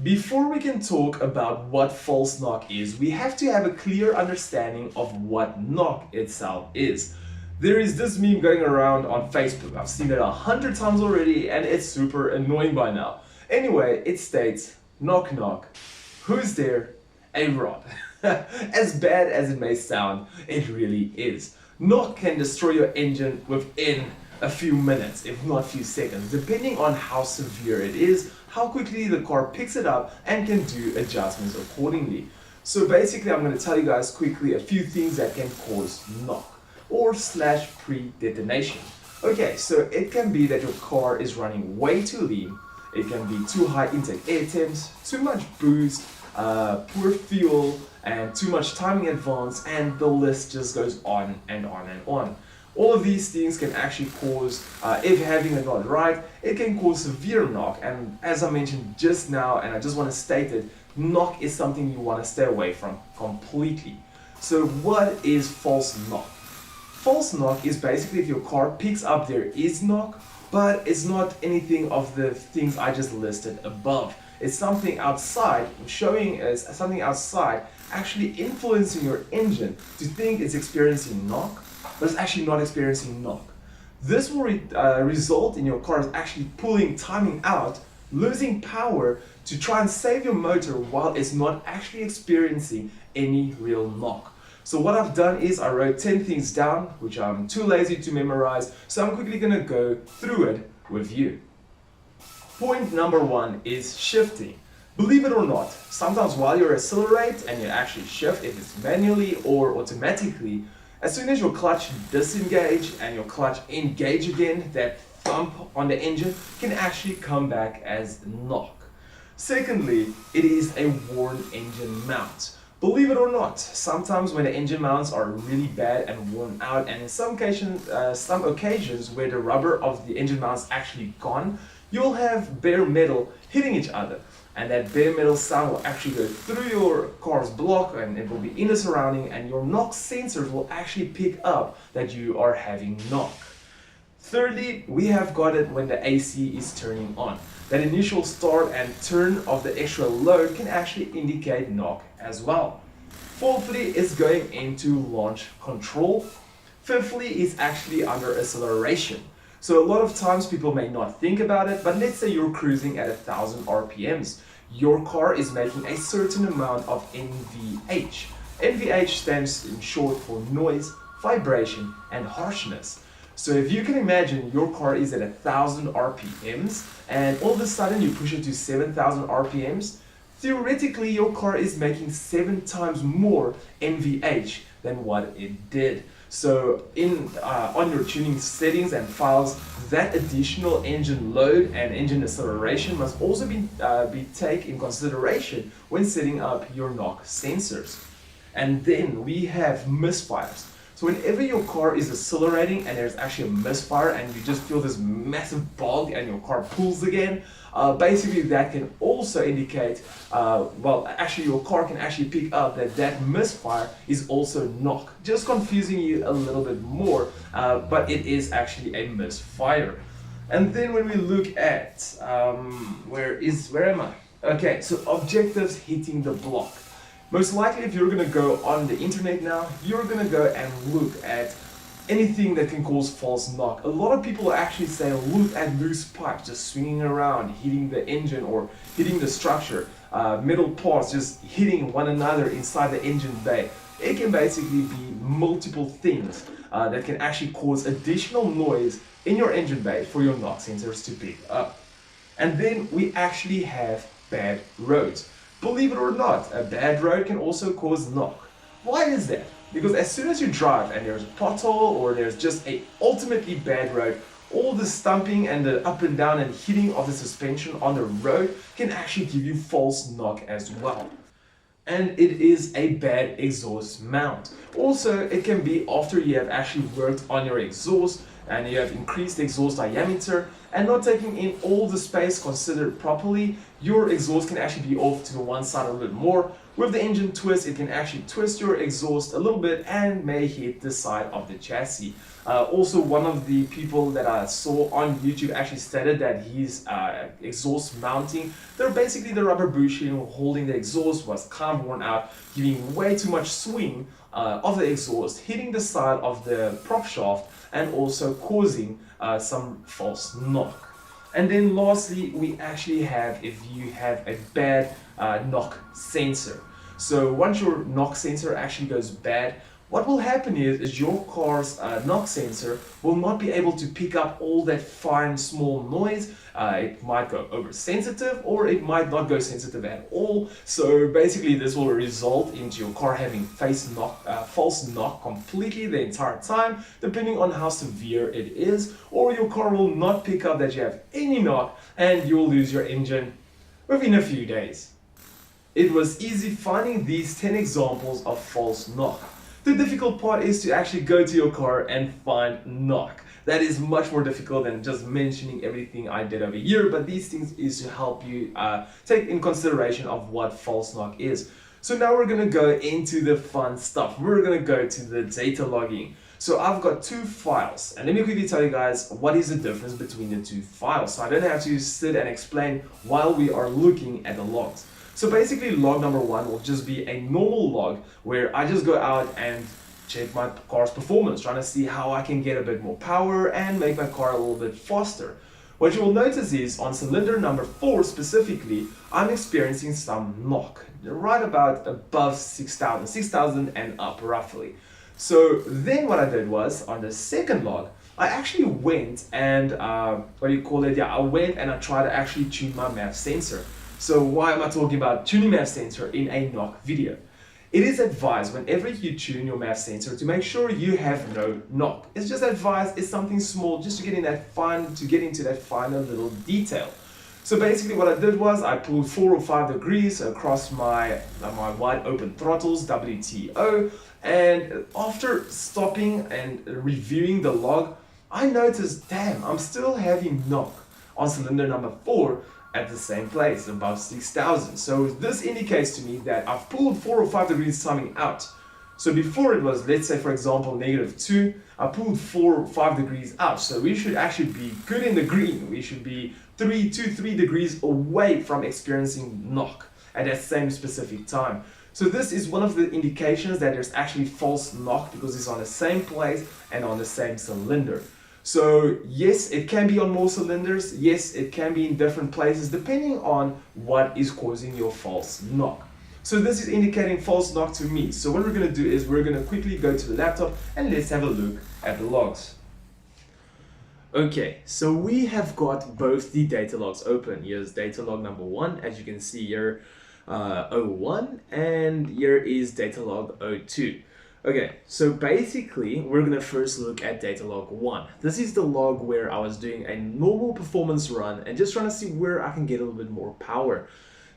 Before we can talk about what false knock is, we have to have a clear understanding of what knock itself is. There is this meme going around on Facebook. I've seen it 100 times already and it's super annoying by now. Anyway, it states, knock knock, who's there? A Rod. As bad as it may sound, it really is. Knock can destroy your engine within a few minutes, if not a few seconds, depending on how severe it is, how quickly the car picks it up, and can do adjustments accordingly. So basically, I'm going to tell you guys quickly a few things that can cause knock or slash pre-detonation. Okay, so it can be that your car is running way too lean, it can be too high intake air temps, too much boost, poor fuel, and too much timing advance, and the list just goes on and on and on. All of these things can actually cause, if having it not right, it can cause severe knock. And as I mentioned just now, and I just want to state it, knock is something you want to stay away from completely. So what is false knock? False knock is basically if your car picks up there is knock, but it's not anything of the things I just listed above. It's something outside, showing as something outside actually influencing your engine to think it's experiencing knock, but it's actually not experiencing knock. This will result in your car actually pulling timing out, losing power to try and save your motor while it's not actually experiencing any real knock. So what I've done is I wrote 10 things down, which I'm too lazy to memorize, so I'm quickly going to go through it with you. Point number one is shifting. Believe it or not, sometimes while you accelerate and you actually shift, if it's manually or automatically, as soon as your clutch disengage and your clutch engage again, that thump on the engine can actually come back as knock. Secondly, it is a worn engine mount. Believe it or not, sometimes when the engine mounts are really bad and worn out, and in some occasions where the rubber of the engine mounts actually gone, you'll have bare metal hitting each other. And that bare metal sound will actually go through your car's block and it will be in the surrounding, and your knock sensors will actually pick up that you are having knock. Thirdly, we have got it when the AC is turning on. That initial start and turn of the extra load can actually indicate knock as well. Fourthly is going into launch control. Fifthly is actually under acceleration. So a lot of times people may not think about it, but let's say you're cruising at 1000 RPMs. Your car is making a certain amount of NVH. NVH stands in short for noise, vibration, and harshness. So if you can imagine your car is at 1000 RPMs and all of a sudden you push it to 7000 RPMs, theoretically your car is making 7 times more NVH than what it did. So on your tuning settings and files, that additional engine load and engine acceleration must also be taken in consideration when setting up your knock sensors. And then we have misfires. So whenever your car is accelerating and there's actually a misfire and you just feel this massive bog and your car pulls again, basically that can also indicate, actually your car can actually pick up that misfire is also knock. Just confusing you a little bit more, but it is actually a misfire. And then when we look at, where am I? Okay, so objectives hitting the block. Most likely if you're going to go on the internet now, you're going to go and look at anything that can cause false knock. A lot of people actually say look at loose pipes just swinging around, hitting the engine or hitting the structure, metal parts just hitting one another inside the engine bay. It can basically be multiple things that can actually cause additional noise in your engine bay for your knock sensors to pick up. And then we actually have bad roads. Believe it or not, a bad road can also cause knock. Why is that? Because as soon as you drive and there's a pothole or there's just a ultimately bad road, all the stumping and the up and down and hitting of the suspension on the road can actually give you false knock as well. And it is a bad exhaust mount. Also, it can be after you have actually worked on your exhaust and you have increased the exhaust diameter and not taking in all the space considered properly, your exhaust can actually be off to the one side a little bit more. With the engine twist, it can actually twist your exhaust a little bit and may hit the side of the chassis. Also, one of the people that I saw on YouTube actually stated that his exhaust mounting, they're basically the rubber bushing holding the exhaust was kind of worn out, giving way too much swing of the exhaust, hitting the side of the prop shaft and also causing some false knock. And then lastly, we actually have if you have a bad knock sensor. So once your knock sensor actually goes bad, what will happen is your car's knock sensor will not be able to pick up all that fine small noise. It might go oversensitive or it might not go sensitive at all. So basically this will result into your car having false knock completely the entire time, depending on how severe it is, or your car will not pick up that you have any knock and you'll lose your engine within a few days. It was easy finding these 10 examples of false knock. The difficult part is to actually go to your car and find knock. That is much more difficult than just mentioning everything I did over here, but these things is to help you take in consideration of what false knock is. So now we're going to go into the fun stuff. We're going to go to the data logging. So I've got two files, and let me quickly tell you guys what is the difference between the two files, so I don't have to sit and explain while we are looking at the logs. So basically log number one will just be a normal log where I just go out and check my car's performance, trying to see how I can get a bit more power and make my car a little bit faster. What you will notice is on cylinder number 4 specifically, I'm experiencing some knock, right about above 6,000 and up roughly. So then what I did was on the second log, I actually went and I went and I tried to actually tune my MAF sensor. So why am I talking about tuning MAF sensor in a knock video? It is advised whenever you tune your MAF sensor to make sure you have no knock. It's just advised, it's something small just to get into that final little detail. So basically what I did was I pulled 4 or 5 degrees across my wide open throttles, WTO, and after stopping and reviewing the log, I noticed, damn, I'm still having knock on cylinder number 4 at the same place, above 6,000. So this indicates to me that I've pulled 4 or 5 degrees timing out. So before it was, let's say for example, -2, I pulled 4 or 5 degrees out. So we should actually be good in the green. We should be 3 degrees away from experiencing knock at that same specific time. So this is one of the indications that there's actually false knock because it's on the same place and on the same cylinder. So yes, it can be on more cylinders, yes, it can be in different places depending on what is causing your false knock. So this is indicating false knock to me. So what we're going to do is we're going to quickly go to the laptop and let's have a look at the logs. Okay, so we have got both the data logs open. Here's data log number 1, as you can see here, 01, and here is data log 02. Okay, so basically we're gonna first look at data log 1. This is the log where I was doing a normal performance run and just trying to see where I can get a little bit more power.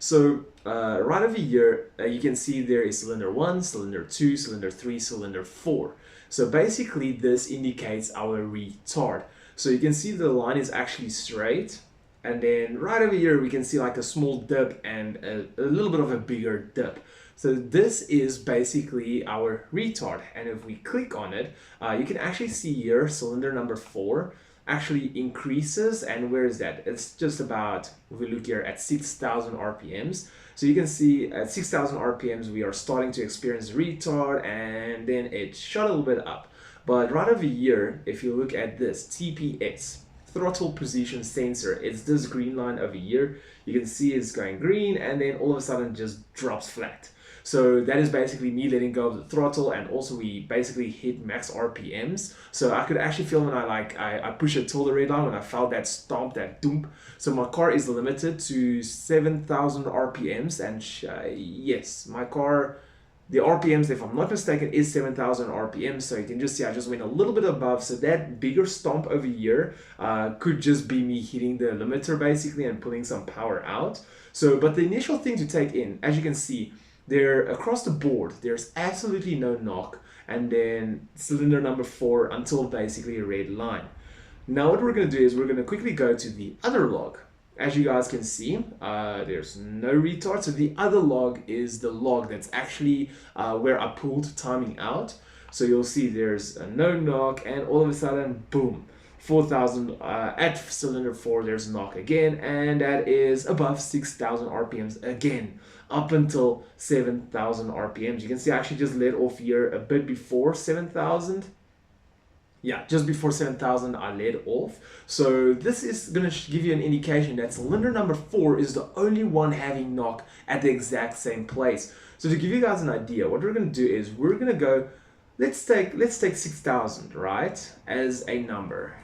So right over here, you can see there is cylinder 1, cylinder 2, cylinder 3, cylinder 4. So basically this indicates our retard. So you can see the line is actually straight, and then right over here we can see like a small dip and a little bit of a bigger dip. So this is basically our retard, and if we click on it, you can actually see here cylinder number 4 actually increases, and where is that? It's just about, if we look here at 6,000 RPMs. So you can see at 6,000 RPMs we are starting to experience retard, and then it shot a little bit up. But right over here, if you look at this TPS, throttle position sensor, it's this green line over here. You can see it's going green and then all of a sudden it just drops flat. So that is basically me letting go of the throttle, and also we basically hit max RPMs. So I could actually feel when I push it till the red line, when I felt that stomp, that doomp. So my car is limited to 7,000 RPMs, and yes, my car, the RPMs, if I'm not mistaken, is 7,000 RPMs. So you can just see I just went a little bit above. So that bigger stomp over here could just be me hitting the limiter basically and pulling some power out. So, but the initial thing to take in, as you can see, there across the board, there's absolutely no knock, and then cylinder number 4 until basically a red line. Now what we're going to do is we're going to quickly go to the other log. As you guys can see, there's no retard. So the other log is the log that's actually where I pulled timing out. So you'll see there's a no knock, and all of a sudden, boom, 4,000 at cylinder 4, there's a knock again, and that is above 6,000 RPMs again, up until 7,000 RPMs. You can see I actually just let off here a bit before 7,000. Yeah, just before 7,000 I led off. So this is going to give you an indication that cylinder number 4 is the only one having knock at the exact same place. So to give you guys an idea, what we're going to do is we're going to go, let's take 6,000, right, as a number.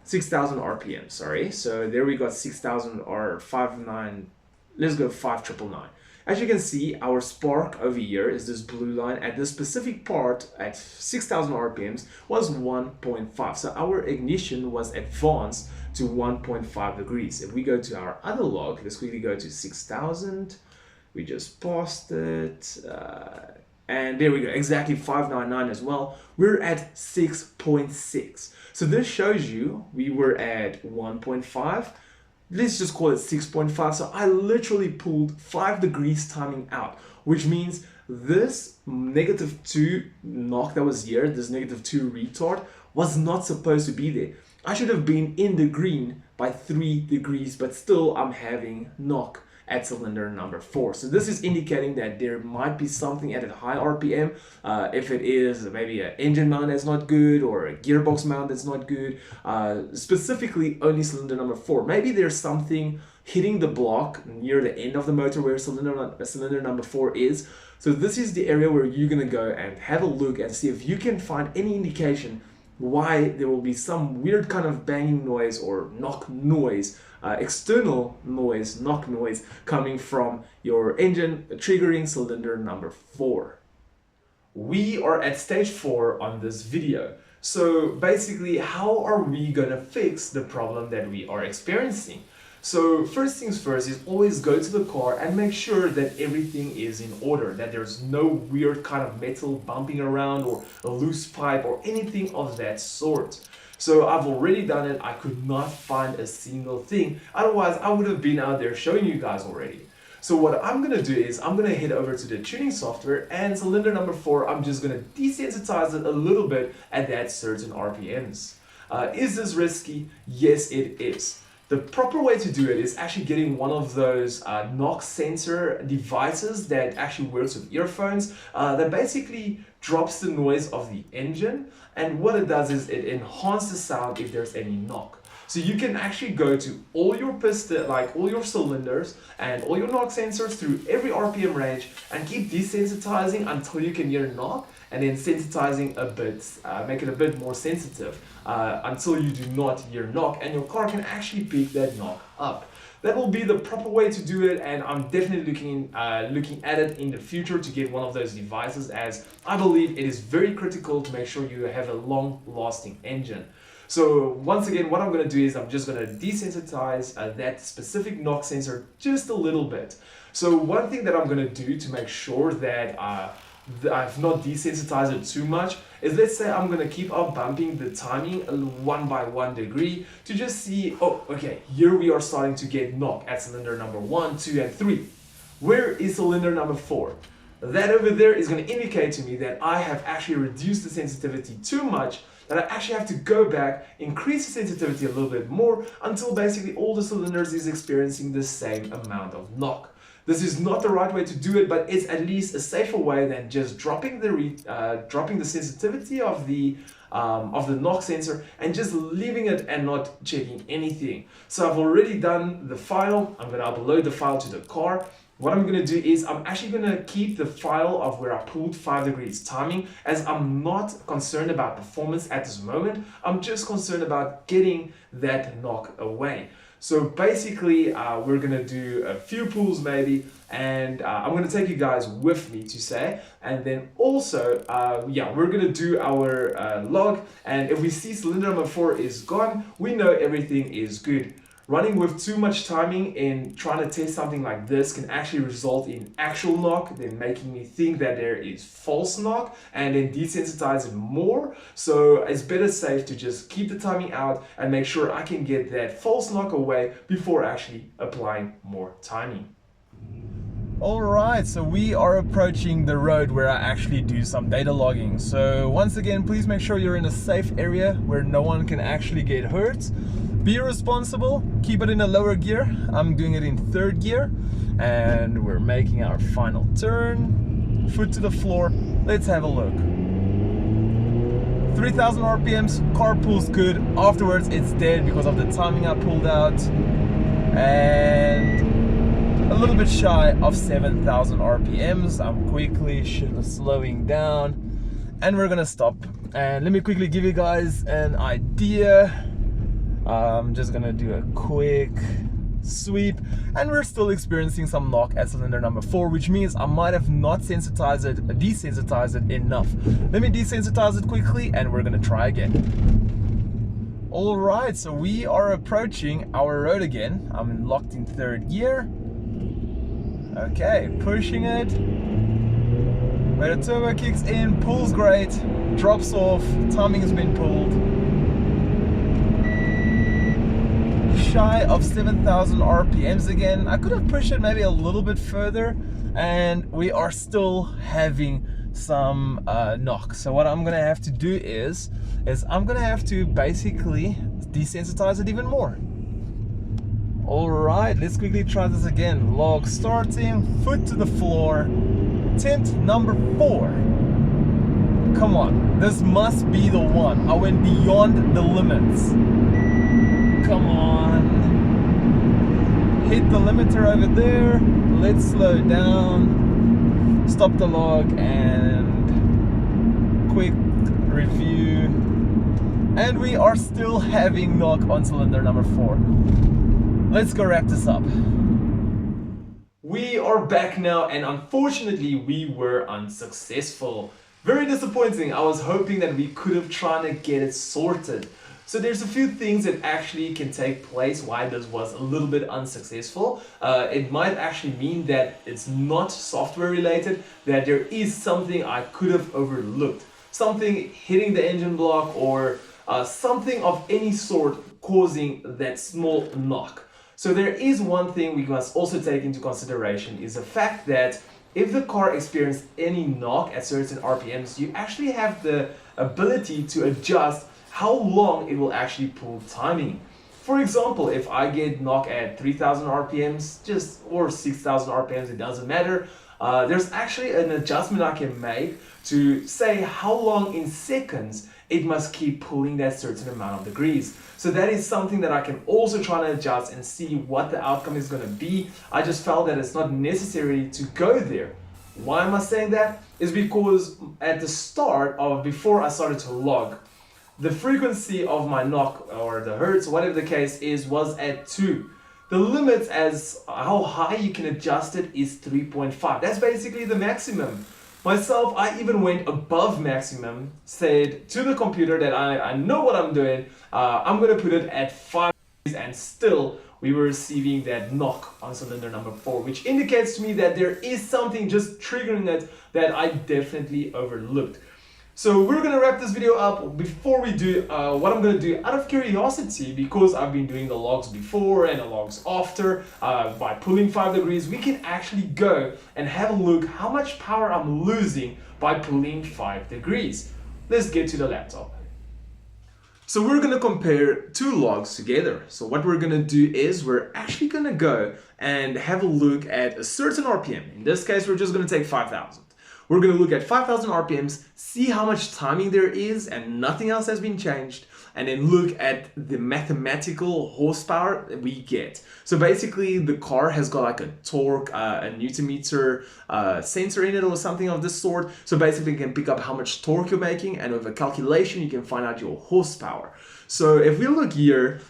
6,000 RPM, sorry. So there we got 6,000 or 59, let's go 5,999. As you can see, our spark over here is this blue line. At this specific part at 6,000 RPMs was 1.5. So our ignition was advanced to 1.5 degrees. If we go to our other log, let's quickly go to 6,000. We just paused it. And there we go, exactly 599 as well. We're at 6.6. So this shows you we were at 1.5. Let's just call it 6.5. So I literally pulled 5 degrees timing out, which means this -2 knock that was here, this -2 retard, was not supposed to be there. I should have been in the green by 3 degrees, but still I'm having knock at cylinder number 4. So this is indicating that there might be something at a high RPM. If it is maybe an engine mount that's not good or a gearbox mount that's not good, specifically only cylinder number 4. Maybe there's something hitting the block near the end of the motor where cylinder number 4 is. So this is the area where you're gonna go and have a look and see if you can find any indication why there will be some weird kind of banging noise or knock noise, external noise, knock noise, coming from your engine triggering cylinder number 4. We are at stage 4 on this video. So basically, how are we gonna fix the problem that we are experiencing? So first things first is always go to the car and make sure that everything is in order, that there's no weird kind of metal bumping around or a loose pipe or anything of that sort. So I've already done it. I could not find a single thing. Otherwise, I would have been out there showing you guys already. So what I'm gonna do is I'm gonna head over to the tuning software, and cylinder number 4, I'm just gonna desensitize it a little bit at that certain RPMs. Is this risky? Yes, it is. The proper way to do it is actually getting one of those knock sensor devices that actually works with earphones that basically drops the noise of the engine, and what it does is it enhances the sound if there's any knock. So you can actually go to all your piston, like all your cylinders and all your knock sensors through every RPM range and keep desensitizing until you can hear knock, and then sensitizing a bit, make it a bit more sensitive until you do not hear knock, and your car can actually pick that knock up. That will be the proper way to do it, and I'm definitely looking at it in the future to get one of those devices, as I believe it is very critical to make sure you have a long-lasting engine. So once again, what I'm going to do is I'm just going to desensitize that specific knock sensor just a little bit. So one thing that I'm going to do to make sure that I've not desensitized it too much is, let's say I'm going to keep on bumping the timing 1 by 1 degree to just see, oh, okay, here we are starting to get knock at cylinder number 1, 2, and 3. Where is cylinder number 4? That over there is going to indicate to me that I have actually reduced the sensitivity too much, that I actually have to go back, increase the sensitivity a little bit more until basically all the cylinders is experiencing the same amount of knock. This is not the right way to do it, but it's at least a safer way than just dropping the sensitivity of the knock sensor and just leaving it and not checking anything. So I've already done the file. I'm going to upload the file to the car. What I'm going to do is I'm actually going to keep the file of where I pulled 5 degrees timing, as I'm not concerned about performance at this moment. I'm just concerned about getting that knock away. So basically, we're going to do a few pulls maybe, and I'm going to take you guys with me to say, and then also, yeah, we're going to do our log, and if we see cylinder number 4 is gone, we know everything is good. Running with too much timing in trying to test something like this can actually result in actual knock, then making me think that there is false knock and then desensitize it more. So it's better safe to just keep the timing out and make sure I can get that false knock away before actually applying more timing. Alright, so we are approaching the road where I actually do some data logging. So once again, please make sure you're in a safe area where no one can actually get hurt. Be responsible, keep it in a lower gear. I'm doing it in 3rd gear and we're making our final turn. Foot to the floor, let's have a look. 3000 RPMs, car pulls good. Afterwards it's dead because of the timing I pulled out. And a little bit shy of 7,000 RPMs. I'm quickly slowing down and we're gonna stop. And let me quickly give you guys an idea. I'm just gonna do a quick sweep and we're still experiencing some knock at cylinder number 4, which means I might have not desensitized it enough. Let me desensitize it quickly and we're gonna try again. Alright, so we are approaching our road again. I'm locked in 3rd gear. Okay, pushing it. Where the turbo kicks in, pulls great, drops off, timing has been pulled. Shy of 7,000 RPMs again. I could have pushed it maybe a little bit further and we are still having some knock. So what I'm gonna have to do is I'm gonna have to basically desensitize it even more. Alright, let's quickly try this again. Log starting, foot to the floor, tint number 4. Come on, this must be the one. I went beyond the limits. Come on. Hit the limiter over there. Let's slow down. Stop the log and quick review. And we are still having knock on cylinder number 4. Let's go wrap this up. We are back now and unfortunately we were unsuccessful. Very disappointing. I was hoping that we could have tried to get it sorted. So there's a few things that actually can take place why this was a little bit unsuccessful. It might actually mean that it's not software related, that there is something I could have overlooked. Something hitting the engine block or something of any sort causing that small knock. So there is one thing we must also take into consideration is the fact that if the car experiences any knock at certain RPMs, you actually have the ability to adjust how long it will actually pull timing. For example, if I get knock at 3,000 RPMs or 6,000 RPMs, it doesn't matter. There's actually an adjustment I can make to say how long in seconds it must keep pulling that certain amount of degrees. So that is something that I can also try to adjust and see what the outcome is going to be. I just felt that it's not necessary to go there. Why am I saying that? Is because at the start of before I started to log, the frequency of my knock or the hertz, whatever the case is, was at 2. The limit as how high you can adjust it is 3.5. That's basically the maximum. Myself, I even went above maximum, said to the computer that I know what I'm doing, I'm going to put it at 5 and still we were receiving that knock on cylinder number 4, which indicates to me that there is something just triggering it that I definitely overlooked. So we're going to wrap this video up. Before we do, what I'm going to do out of curiosity, because I've been doing the logs before and the logs after, by pulling 5 degrees, we can actually go and have a look how much power I'm losing by pulling 5 degrees. Let's get to the laptop. So we're going to compare 2 logs together. So what we're going to do is we're actually going to go and have a look at a certain RPM. In this case, we're just going to take 5,000. We're going to look at 5,000 RPMs, see how much timing there is and nothing else has been changed, and then look at the mathematical horsepower that we get. So basically the car has got like a torque, a Newton meter sensor in it or something of this sort. So basically you can pick up how much torque you're making, and with a calculation you can find out your horsepower. So if we look here,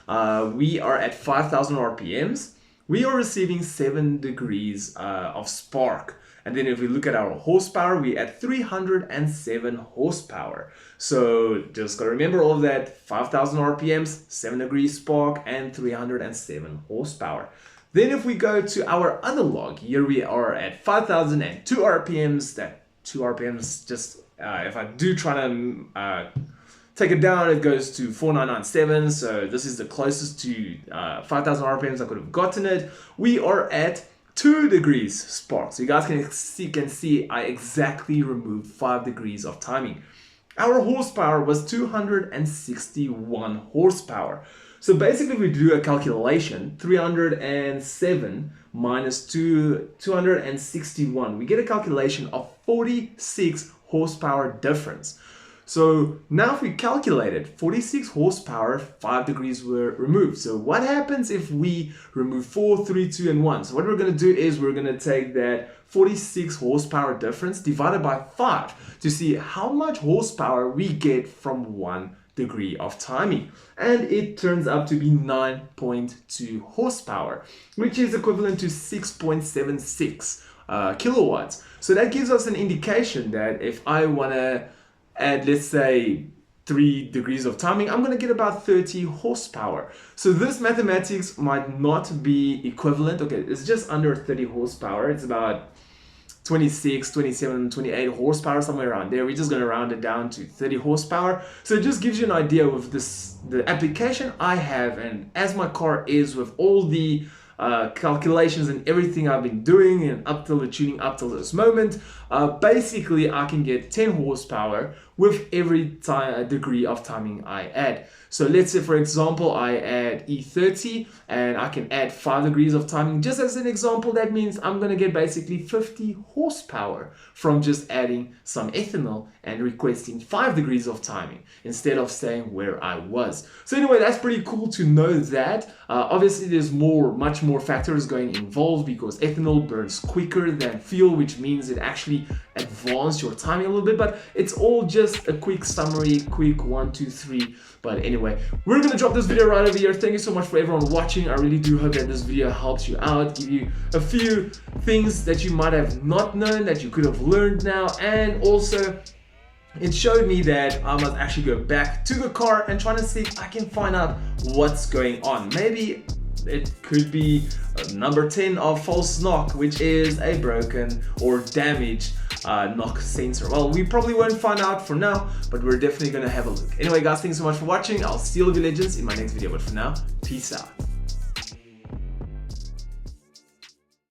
we are at 5,000 RPMs. we are receiving 7 degrees of spark. And then if we look at our horsepower, we're at 307 horsepower. So just gotta remember all of that: 5,000 RPMs, 7 degrees spark, and 307 horsepower. Then if we go to our other log, here we are at 5,002 RPMs. That 2 RPMs, just if I do try to take it down, it goes to 4,997. So this is the closest to 5,000 RPMs I could have gotten it. We are at 2 degrees spark. So you guys can see I exactly removed 5 degrees of timing. Our horsepower was 261 horsepower. So basically, if we do a calculation, 307 minus 261, we get a calculation of 46 horsepower difference. So now if we calculate it, 46 horsepower, 5 degrees were removed. So what happens if we remove 4, 3, 2, and 1? So what we're going to do is we're going to take that 46 horsepower difference divided by 5 to see how much horsepower we get from 1 degree of timing. And it turns out to be 9.2 horsepower, which is equivalent to 6.76 kilowatts. So that gives us an indication that if I want to add, let's say, 3 degrees of timing, I'm going to get about 30 horsepower. So this mathematics might not be equivalent. Okay, it's just under 30 horsepower. It's about 26, 27, 28 horsepower, somewhere around there. We're just going to round it down to 30 horsepower. So it just gives you an idea of this, the application I have, and as my car is with all the calculations and everything I've been doing and up till the tuning up till this moment, basically I can get 10 horsepower with every degree of timing I add. So let's say, for example, I add E30 and I can add 5 degrees of timing. Just as an example, that means I'm going to get basically 50 horsepower from just adding some ethanol and requesting 5 degrees of timing instead of staying where I was. So anyway, that's pretty cool to know that. Obviously, there's much more factors going involved because ethanol burns quicker than fuel, which means it actually advances your timing a little bit, but it's all just a quick summary, quick 1, 2, 3. But anyway, we're gonna drop this video right over here. Thank you so much for everyone watching. I really do hope that this video helps you out, give you a few things that you might have not known that you could have learned now, and also it showed me that I must actually go back to the car and try to see if I can find out what's going on. Maybe it could be number 10 of false knock, which is a broken or damaged knock sensor. Well, we probably won't find out for now, but we're definitely gonna have a look. Anyway guys, thanks so much for watching. I'll see all of you legends in my next video, but for now, peace out.